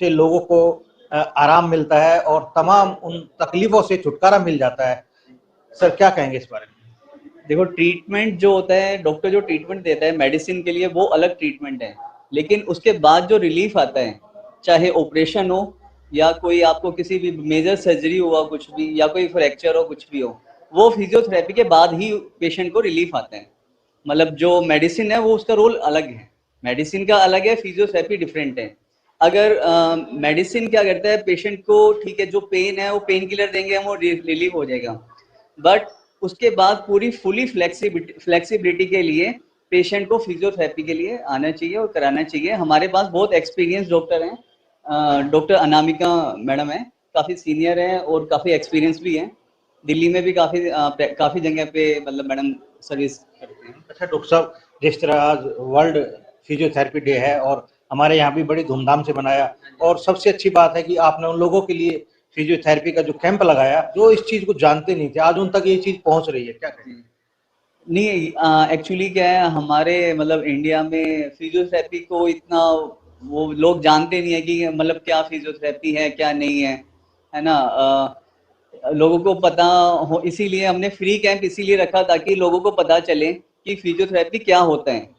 से लोगों को आराम मिलता है और तमाम उन तकलीफों से छुटकारा मिल जाता है। सर क्या कहेंगे इस बारे में? देखो, ट्रीटमेंट जो होता है, डॉक्टर जो ट्रीटमेंट देता है मेडिसिन के लिए, वो अलग ट्रीटमेंट है। लेकिन उसके बाद जो रिलीफ आता है, चाहे ऑपरेशन हो या कोई आपको किसी भी मेजर सर्जरी हुआ कुछ भी, या कोई फ्रैक्चर हो कुछ भी हो, वो फिजियोथेरेपी के बाद ही पेशेंट को रिलीफ आता है। मतलब जो मेडिसिन है वो उसका रोल अलग है, मेडिसिन का अलग है, फिजियोथेरेपी डिफरेंट है। अगर मेडिसिन क्या करता है, पेशेंट को ठीक है जो पेन है वो पेन किलर देंगे हम, वो रिलीफ हो जाएगा। बट उसके बाद पूरी फुली फ्लेक्सिबिलिटी के लिए पेशेंट को फिजियोथेरेपी के लिए आना चाहिए और कराना चाहिए। हमारे पास बहुत एक्सपीरियंस डॉक्टर हैं, डॉक्टर अनामिका मैडम है, काफ़ी सीनियर हैं और काफ़ी एक्सपीरियंस भी हैं। दिल्ली में भी काफ़ी जगह पे मतलब मैडम सर्विस करते हैं। अच्छा डॉक्टर साहब, जिस तरह आज वर्ल्ड फिजियोथेरेपी डे है और हमारे यहाँ भी बड़ी धूमधाम से मनाया, और सबसे अच्छी बात है कि आपने उन लोगों के लिए फिजियोथेरेपी का जो कैंप लगाया जो इस चीज को जानते नहीं थे, आज उन तक ये चीज पहुंच रही है, क्या कहें? नहीं, एक्चुअली क्या है, हमारे मतलब इंडिया में फिजियोथेरेपी को इतना वो लोग जानते नहीं है कि मतलब क्या फिजियोथेरेपी है क्या नहीं है ना। लोगों को पता हो, इसीलिए हमने फ्री कैंप इसीलिए रखा ताकि लोगों को पता चले कि फिजियोथेरेपी क्या होता है।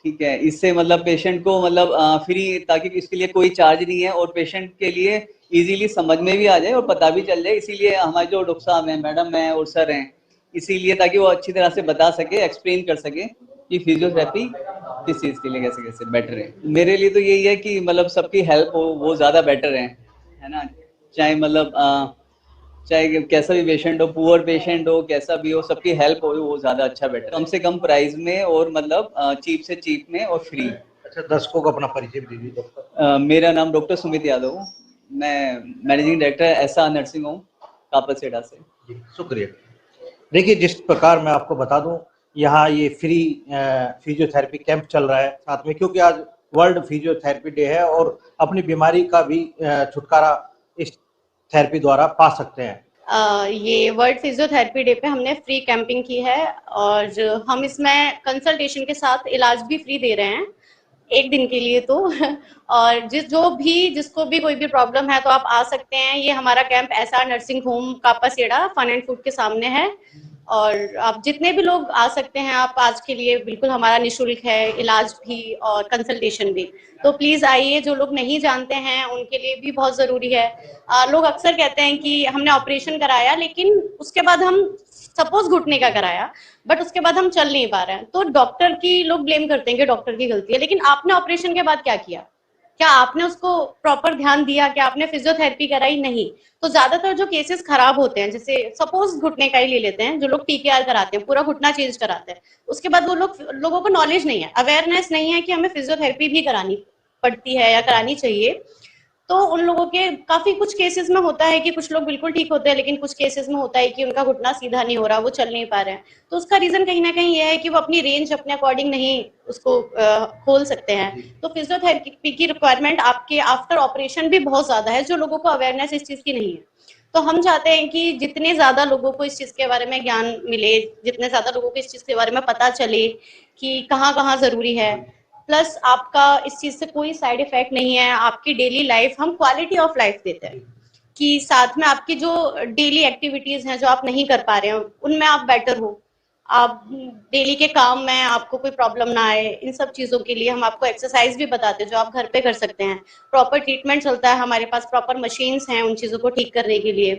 ठीक है, इससे मतलब पेशेंट को मतलब फ्री, ताकि इसके लिए कोई चार्ज नहीं है और पेशेंट के लिए इजीली समझ में भी आ जाए और पता भी चल जाए। इसीलिए हमारे जो डॉक्टर साहब हैं, मैडम हैं और सर हैं, इसीलिए ताकि वो अच्छी तरह से बता सके, एक्सप्लेन कर सके कि फिजियोथेरेपी किस चीज़ के लिए कैसे कैसे बेटर है। मेरे लिए तो यही है कि मतलब सबकी हेल्प हो, वो ज़्यादा बेटर है ना। चाहे मतलब चाहे कैसा भी पेशेंट हो, पुअर पेशेंट हो, कैसा भी हो, सबकी हेल्प हो, वो ज़्यादा अच्छा बेटर, कम से कम प्राइस में और मतलब चीप से चीप में और फ्री। अच्छा, दर्शकों को अपना परिचय भी दीजिए डॉक्टर। मेरा नाम डॉक्टर सुमित यादव हूँ, मैं managing director SR nursing home Kapadseda से। जी शुक्रिया। देखिए, जिस प्रकार मैं आपको बता दूं, यहाँ ये फ्री फिजियोथेरेपी कैंप चल रहा है साथ में, क्योंकि आज वर्ल्ड फिजियोथेरेपी डे है और अपनी बीमारी का भी छुटकारा इस थेरेपी द्वारा पा सकते हैं। ये वर्ल्ड फिजियोथेरेपी डे पे हमने फ्री कैंपिंग की है और हम इसमें कंसल्टेशन के साथ इलाज भी फ्री दे रहे हैं एक दिन के लिए तो और जिसको भी कोई भी प्रॉब्लम है तो आप आ सकते हैं। ये हमारा camp SR nursing home Kapashera fun and food के सामने है और आप जितने भी लोग आ सकते हैं, आप आज के लिए बिल्कुल हमारा निःशुल्क है इलाज भी और कंसल्टेशन भी। तो प्लीज आइए, जो लोग नहीं जानते हैं उनके लिए भी बहुत जरूरी है। लोग अक्सर कहते हैं कि हमने ऑपरेशन कराया लेकिन उसके बाद हम सपोज घुटने का कराया बट उसके बाद हम चल नहीं पा रहे हैं, तो डॉक्टर की लोग ब्लेम करते हैं कि डॉक्टर की गलती है। लेकिन आपने ऑपरेशन के बाद क्या किया? क्या आपने उसको प्रॉपर ध्यान दिया? क्या आपने फिजियोथेरेपी कराई? नहीं। तो ज्यादातर जो केसेस खराब होते हैं, जैसे सपोज घुटने का ही ले लेते हैं, जो लोग टीकेआर कराते हैं, पूरा घुटना चेंज कराते हैं, उसके बाद वो लोगों को नॉलेज नहीं है, अवेयरनेस नहीं है कि हमें फिजियोथेरेपी भी करानी पड़ती है या करानी चाहिए। तो उन लोगों के काफी कुछ केसेस में होता है कि कुछ लोग बिल्कुल ठीक होते हैं, लेकिन कुछ केसेस में होता है कि उनका घुटना सीधा नहीं हो रहा, वो चल नहीं पा रहे हैं। तो उसका रीजन कहीं ना कहीं ये है कि वो अपनी रेंज अपने अकॉर्डिंग नहीं उसको खोल सकते हैं। तो फिजियोथेरेपी की रिक्वायरमेंट आपके आफ्टर ऑपरेशन भी बहुत ज्यादा है, जो लोगों को अवेयरनेस इस चीज की नहीं है। तो हम चाहते हैं कि जितने ज्यादा लोगों को इस चीज के बारे में ज्ञान मिले, जितने ज्यादा लोगों को इस चीज के बारे में पता चले कि कहाँ कहाँ जरूरी है, प्लस आपका इस चीज से कोई साइड इफेक्ट नहीं है, आपकी डेली लाइफ हम क्वालिटी ऑफ लाइफ देते हैं कि साथ में आपकी जो डेली एक्टिविटीज हैं जो आप नहीं कर पा रहे हो उनमें आप बेटर हो, आप डेली के काम में आपको कोई प्रॉब्लम ना आए। इन सब चीजों के लिए हम आपको एक्सरसाइज भी बताते हैं जो आप घर पे कर सकते हैं। प्रॉपर ट्रीटमेंट चलता है, हमारे पास प्रॉपर मशीन्स हैं उन चीजों को ठीक करने के लिए।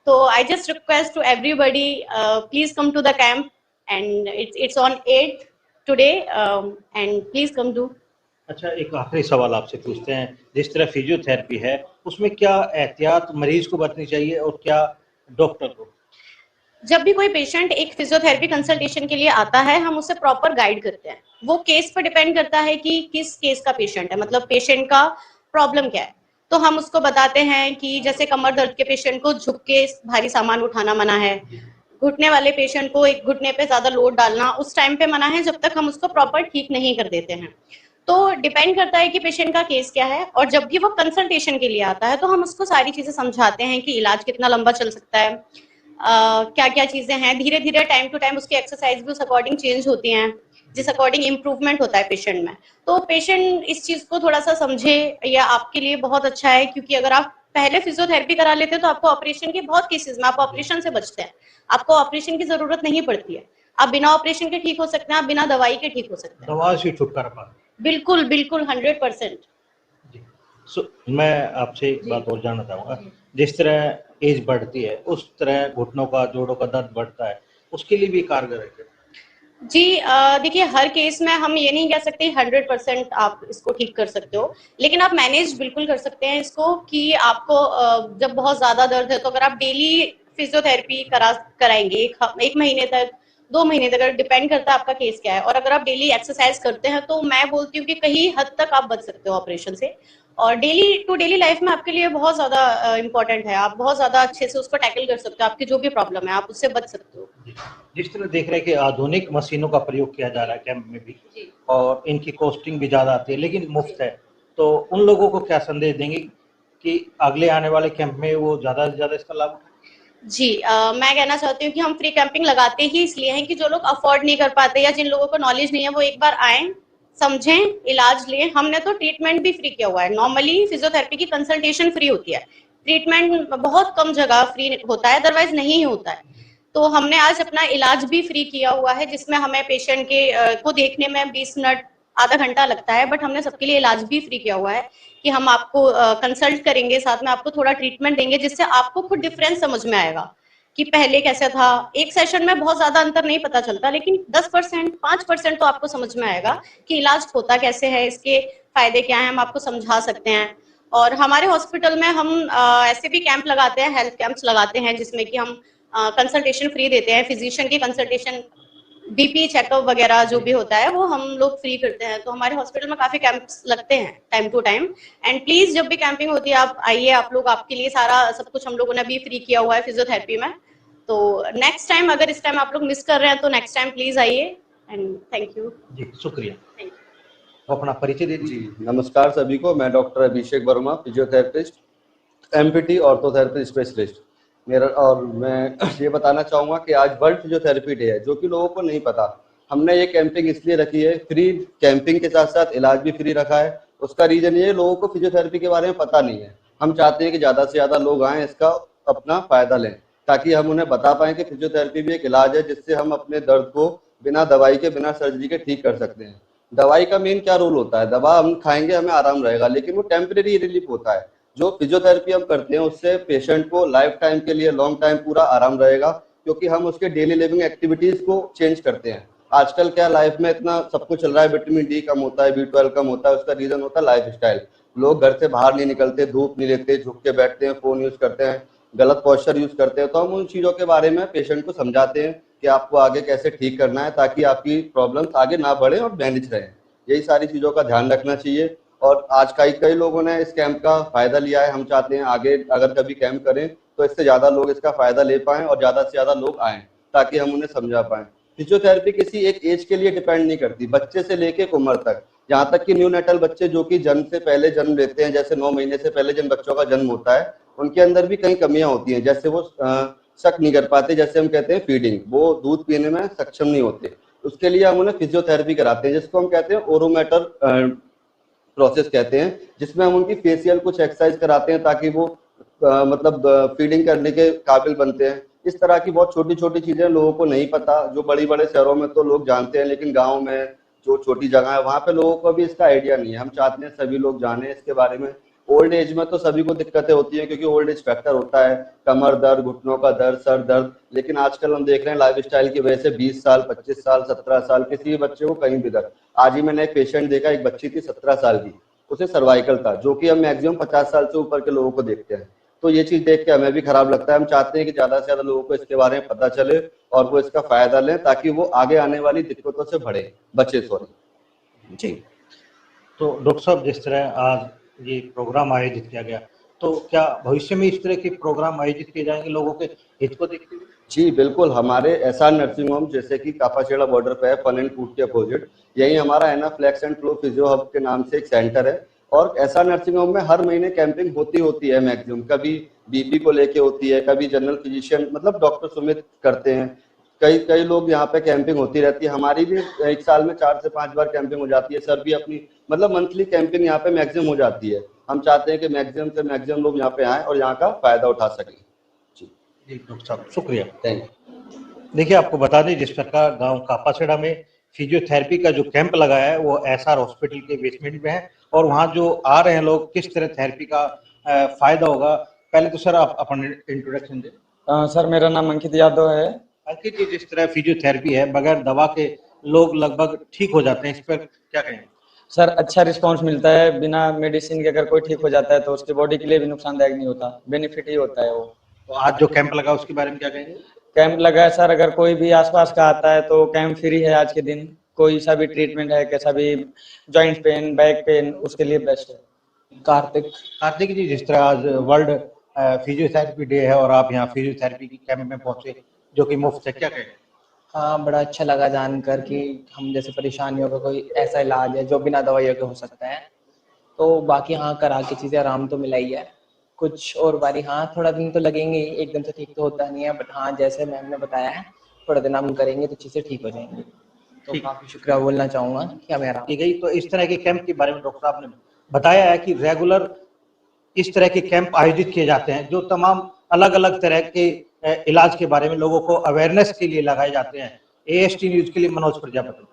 तो I just request to everybody, please come to the camp and it's on 8 today and please come to. अच्छा, एक आखिरी सवाल आपसे पूछते हैं, जिस तरह फिजियोथेरेपी है उसमें क्या एहतियात मरीज को बरतनी चाहिए और क्या डॉक्टर को? जब भी कोई पेशेंट एक फिजियोथेरेपी कंसल्टेशन के लिए आता है, हम उसे प्रॉपर गाइड करते हैं। वो केस पर डिपेंड करता है कि किस केस का पेशेंट है, मतलब पेशेंट का प्रॉब्लम क्या है। तो हम उसको बताते हैं कि जैसे कमर दर्द के पेशेंट को झुक के भारी सामान उठाना मना है, घुटने वाले पेशेंट को एक घुटने पे ज्यादा लोड डालना उस टाइम पे मना है जब तक हम उसको प्रॉपर ठीक नहीं कर देते हैं। तो डिपेंड करता है कि पेशेंट का केस क्या है, और जब भी वो कंसल्टेशन के लिए आता है तो हम उसको सारी चीजें समझाते हैं कि इलाज कितना लंबा चल सकता है, क्या क्या चीजें हैं। धीरे धीरे टाइम टू टाइम उसकी एक्सरसाइज भी उस अकॉर्डिंग चेंज होती हैं। जिस अकॉर्डिंग इम्प्रूवमेंट होता है पेशेंट में। तो पेशेंट इस चीज को थोड़ा सा समझे, या आपके लिए बहुत अच्छा है, क्योंकि अगर आप पहले फिजियोथेरेपी करा लेते हैं तो आपको ऑपरेशन के बहुत केसेस में आप ऑपरेशन से बचते हैं, आपको ऑपरेशन की जरूरत नहीं पड़ती है, आप बिना ऑपरेशन के ठीक हो सकते हैं, आप बिना दवाई के ठीक हो सकते हैं। दवा से छुटकारा पाते बिल्कुल बिल्कुल 100%। जी। मैं आपसे एक बात और जानना चाहूंगा, जिस तरह एज बढ़ती है उस तरह घुटनों का, जोड़ों का दर्द बढ़ता है, उसके लिए भी कारगर है क्या? जी देखिए, हर केस में हम ये नहीं कह सकते 100% आप इसको ठीक कर सकते हो, लेकिन आप मैनेज बिल्कुल कर सकते हैं इसको, कि आपको जब बहुत ज्यादा दर्द है तो अगर आप डेली फिजियोथेरेपी कराएंगे एक महीने तक, 2 महीने तक, डिपेंड करता है आपका केस क्या है, और अगर आप डेली एक्सरसाइज करते हैं तो मैं बोलती हूँ कि कहीं हद तक आप बच सकते हो ऑपरेशन से। और डेली टू डेली लाइफ में आपके लिए बहुत ज्यादा इंपॉर्टेंट है, आप बहुत ज्यादा अच्छे से उसको टैकल कर सकते हो, आपकी जो भी प्रॉब्लम है आप उससे बच सकते हो। जिस तरह देख रहे हैं कि आधुनिक मशीनों का प्रयोग किया जा रहा है कैंप में भी, जी। और इनकी कॉस्टिंग भी ज़्यादा आती है लेकिन मुफ्त है, तो उन लोगों को क्या संदेश देंगे कि अगले आने वाले कैंप में वो ज़्यादा से ज़्यादा इसका लाभ उठाएं? जी मैं कहना चाहती हूँ कि हम फ्री कैंपिंग लगाते ही इसलिए हैं कि जो लोग अफोर्ड नहीं कर पाते या जिन लोगों को नॉलेज नहीं है वो एक बार आए, समझें, इलाज लें। हमने तो ट्रीटमेंट भी फ्री किया हुआ है। नॉर्मली फिजियोथेरेपी की कंसल्टेशन फ्री होती है, ट्रीटमेंट बहुत कम जगह फ्री होता है, अदरवाइज नहीं होता है। तो हमने आज अपना इलाज भी फ्री किया हुआ है, जिसमें हमें पेशेंट के को देखने में 20 मिनट आधा घंटा लगता है, बट हमने सबके लिए इलाज भी फ्री किया हुआ है कि हम आपको कंसल्ट करेंगे, साथ में आपको थोड़ा ट्रीटमेंट देंगे, जिससे आपको खुद डिफरेंस समझ में आएगा कि पहले कैसा था। एक सेशन में बहुत ज्यादा अंतर नहीं पता चलता, लेकिन 10% 5% तो आपको समझ में आएगा कि इलाज होता कैसे है, इसके फायदे क्या हैं, हम आपको समझा सकते हैं। और हमारे हॉस्पिटल में हम ऐसे भी कैंप लगाते हैं, हेल्थ कैंप्स लगाते हैं, जिसमें कि हम कंसल्टेशन फ्री देते हैं, फिजिशियन की कंसल्टेशन, बीपी चेकअप वगैरह जो भी होता है वो हम लोग फ्री करते हैं। तो हमारे हॉस्पिटल में काफी कैंप्स लगते हैं time to time. And please जब भी कैंपिंग होती है आप आइए, आप लोग, आपके लिए सारा सब कुछ हम लोगों ने भी फ्री किया हुआ है फिजियोथेरेपी में। तो नेक्स्ट टाइम, अगर इस टाइम आप लोग मिस कर रहे हैं तो नेक्स्ट टाइम प्लीज आइए। And thank you. जी, शुक्रिया। Thank you. तो अपना परिचय दे दीजिए। जी नमस्कार सभी को। मैं डॉक्टर अभिषेक वर्मा, फिजियोथेरेपिस्ट, एमपीटी, ऑर्थोथेरेपी स्पेशलिस्ट। मैं ये बताना चाहूँगा कि आज वर्ल्ड फिजियोथेरेपी डे है, जो कि लोगों को नहीं पता। हमने ये कैंपिंग इसलिए रखी है, फ्री कैंपिंग के साथ साथ इलाज भी फ्री रखा है। उसका रीज़न ये, लोगों को फिजियोथेरेपी के बारे में पता नहीं है। हम चाहते हैं कि ज़्यादा से ज़्यादा लोग आएँ, इसका अपना फ़ायदा लें, ताकि हम उन्हें बता पाएँ कि फिजियोथेरेपी भी एक इलाज है, जिससे हम अपने दर्द को बिना दवाई के, बिना सर्जरी के ठीक कर सकते हैं। दवाई का मेन क्या रोल होता है? दवा हम खाएंगे, हमें आराम रहेगा, लेकिन वो टेम्परेरी रिलीफ होता है। जो फिजियोथेरेपी हम करते हैं उससे पेशेंट को लाइफ टाइम के लिए, लॉन्ग टाइम पूरा आराम रहेगा, क्योंकि हम उसके डेली लिविंग एक्टिविटीज को चेंज करते हैं। आजकल क्या लाइफ में इतना सब कुछ चल रहा है, विटामिन डी कम होता है, B12 कम होता है। उसका रीजन होता है लाइफ स्टाइल। लोग घर से बाहर नहीं निकलते, धूप नहीं लेते, झुक के बैठते हैं, फोन यूज करते हैं, गलत पोस्चर यूज करते हैं। तो हम उन चीजों के बारे में पेशेंट को समझाते हैं कि आपको आगे कैसे ठीक करना है, ताकि आपकी प्रॉब्लम्स आगे ना बढ़े और मैनेज रहें। यही सारी चीजों का ध्यान रखना चाहिए। और आज कई लोगों ने इस कैंप का फायदा लिया है। हम चाहते हैं आगे अगर कभी कैंप करें तो इससे ज्यादा लोग इसका फायदा ले पाएं और ज्यादा से ज्यादा लोग आएं, ताकि हम उन्हें समझा पाएं। फिजियोथेरेपी किसी एक एज के लिए डिपेंड नहीं करती, बच्चे से लेके एक उम्र तक। यहाँ तक कि न्यूनेटल बच्चे जो कि जन्म से पहले जन्म लेते हैं, जैसे 9 महीने से पहले जिन बच्चों का जन्म होता है, उनके अंदर भी कई कमियां होती हैं। जैसे वो सक नहीं कर पाते, जैसे हम कहते हैं फीडिंग, वो दूध पीने में सक्षम नहीं होते। उसके लिए हम उन्हें फिजियोथेरेपी कराते हैं, जिसको हम कहते हैं ओरोमेटर प्रोसेस कहते हैं, जिसमें हम उनकी फेशियल कुछ एक्सरसाइज कराते हैं, ताकि वो मतलब फीडिंग करने के काबिल बनते हैं। इस तरह की बहुत छोटी छोटी चीजें लोगों को नहीं पता। जो बड़ी बड़े शहरों में तो लोग जानते हैं, लेकिन गाँव में जो छोटी जगह है वहाँ पे लोगों को भी इसका आइडिया नहीं है। हम चाहते हैं सभी लोग जाने इसके बारे में। ओल्ड एज में तो सभी को दिक्कतें होती हैं, क्योंकि ओल्ड एज फैक्टर होता है, कमर दर्द, घुटनों का दर्द, सर दर्द। लेकिन आजकल हम देख रहे हैं लाइफ स्टाइल की वजह से 20 साल, 25 साल, 17 साल, किसी भी बच्चे को कहीं भी दर्द। आज ही मैंने एक पेशेंट देखा, एक बच्ची थी 17 साल की, उसे सर्वाइकल था, जो कि हम मैक्सिमम 50 साल से ऊपर के लोगों को देखते हैं। तो ये चीज देख के हमें भी खराब लगता है। हम चाहते हैं कि ज्यादा से ज्यादा लोगों को इसके बारे में पता चले और वो इसका फायदा लें, ताकि वो आगे आने वाली दिक्कतों से बचे। जी, तो डॉक्टर साहब, जिस तरह आज ये प्रोग्राम आयोजित किया गया, तो क्या भविष्य में इस तरह के प्रोग्राम आयोजित किए जाएंगे लोगों के हित को देखते हुए? जी बिल्कुल। हमारे एसआर नर्सिंग होम, जैसे कि कापाखेड़ा बॉर्डर पे है, फन एंड फूड के अपोजिट, यही हमारा एनाफ्लेक्स एंड फ्लो फिजियो हब के नाम से एक सेंटर है। और एसआर नर्सिंग होम में हर महीने कैंपिंग होती है मैक्सिमम। कभी बीपी को लेके होती है, कभी जनरल फिजिशियन मतलब डॉक्टर सुमित करते हैं, कई कई लोग यहाँ पे कैंपिंग होती रहती है, हमारी भी एक साल में 4 से 5 बार कैंपिंग हो जाती है। सर भी अपनी मतलब मंथली कैंपिंग यहाँ पे मैक्सिमम हो जाती है। हम चाहते हैं कि मैक्सिमम से मैक्सिमम लोग यहाँ पे आएँ और यहाँ का फायदा उठा सकें। जी जी डॉक्टर साहब शुक्रिया। Thank you. देखिए आपको बता दें जिस प्रकार गांव कापासेड़ा में फिजियोथेरेपी का जो कैंप लगा है वो एसआर हॉस्पिटल के बेसमेंट में है और वहाँ जो आ रहे हैं लोग किस तरह थेरेपी का फायदा होगा। पहले तो सर आप अपना इंट्रोडक्शन दें। सर मेरा नाम अंकित यादव है। अंकित जी, जिस तरह फिजियोथेरेपी है बगैर दवा के लोग लगभग ठीक हो जाते हैं, इस पर क्या कहेंगे? सर अच्छा रिस्पांस मिलता है, बिना मेडिसिन के अगर कोई ठीक हो जाता है तो उसकी बॉडी के लिए भी नुकसानदायक नहीं होता, बेनिफिट ही होता है वो। तो आज जो कैंप लगा उसके बारे में क्या कहेंगे? कैंप लगा है सर, अगर कोई भी आसपास का आता है तो कैंप फ्री है आज के दिन। कोई सा भी ट्रीटमेंट है, कैसा भी जॉइंट पेन, बैक पेन, उसके लिए बेस्ट है। कार्तिक जी, जिस तरह आज वर्ल्ड फिजियोथेरेपी डे है और आप यहाँ फिजियोथेरेपी की कैंप में पहुंचे जो कि मुफ्त है, क्या कहेंगे? हाँ, बड़ा अच्छा लगा जानकर कि हम जैसे परेशानियों का कोई ऐसा इलाज है जो बिना दवाइयों के हो सकता है। तो बाकी हाँ, करा के चीज़ें आराम तो मिला ही है। कुछ और बारी हाँ, थोड़ा दिन तो लगेंगे ही, एकदम से ठीक तो होता नहीं है, बट हाँ जैसे मैम ने बताया है थोड़ा दिन हम करेंगे तो चीज़ें ठीक हो जाएंगी। तो ठीक। काफ़ी शुक्रिया बोलना चाहूँगा कि हमें आराम। की गई। तो इस तरह के कैंप के बारे में डॉक्टर साहब ने बताया है कि रेगुलर इस तरह के कैंप आयोजित किए जाते हैं जो तमाम अलग अलग तरह के इलाज के बारे में लोगों को अवेयरनेस के लिए लगाए जाते हैं। AST न्यूज के लिए मनोज प्रजापति।